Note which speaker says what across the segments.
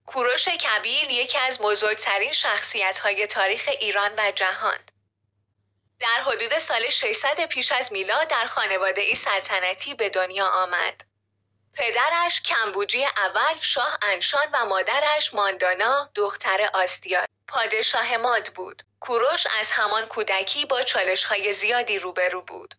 Speaker 1: کوروش کبیر یکی از بزرگترین شخصیت‌های تاریخ ایران و جهان. در حدود سال 600 پیش از میلاد در خانواده‌ای سلطنتی به دنیا آمد. پدرش کمبوجی اول شاه انشان و مادرش ماندانا دختر آستیاد پادشاه ماد بود. کوروش از همان کودکی با چالش‌های زیادی روبرو بود.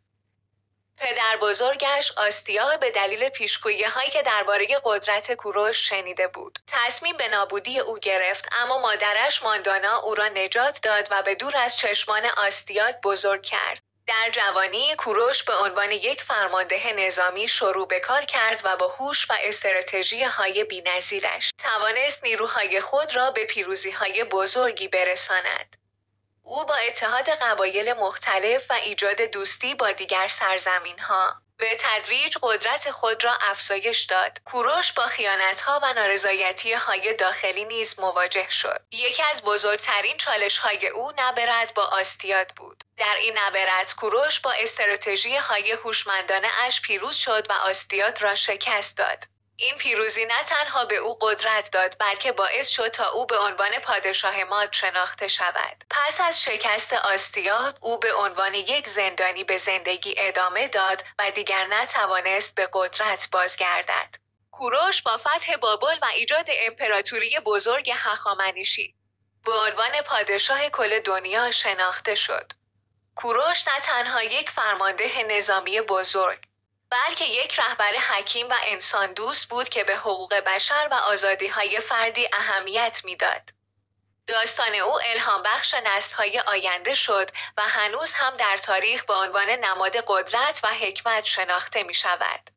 Speaker 1: پدر بزرگش آستیا به دلیل پیشگویی‌هایی که درباره قدرت کوروش شنیده بود، تصمیم به نابودی او گرفت، اما مادرش ماندانا او را نجات داد و به دور از چشمان آستیاد بزرگ کرد. در جوانی کوروش به عنوان یک فرمانده نظامی شروع به کار کرد و با هوش و استراتژی‌های بی‌نظیرش توانست نیروهای خود را به پیروزی‌های بزرگی برساند. او با اتحاد قبایل مختلف و ایجاد دوستی با دیگر سرزمین‌ها به تدریج قدرت خود را افزایش داد. کوروش با خیانت‌ها و نارضایتی‌های داخلی نیز مواجه شد. یکی از بزرگترین چالش‌های او نبرد با آستیاد بود. در این نبرد کوروش با استراتژی‌های هوشمندانه اش پیروز شد و آستیاد را شکست داد. این پیروزی نه تنها به او قدرت داد بلکه باعث شد تا او به عنوان پادشاه ماد شناخته شود. پس از شکست آستیاد او به عنوان یک زندانی به زندگی ادامه داد و دیگر نتوانست به قدرت بازگردد. کوروش با فتح بابل و ایجاد امپراتوری بزرگ هخامنشی به عنوان پادشاه کل دنیا شناخته شد. کوروش نه تنها یک فرمانده نظامی بزرگ بلکه یک رهبر حکیم و انسان دوست بود که به حقوق بشر و آزادی‌های فردی اهمیت می‌داد. داستان او الهام بخش نسل‌های آینده شد و هنوز هم در تاریخ به عنوان نماد قدرت و حکمت شناخته می‌شود.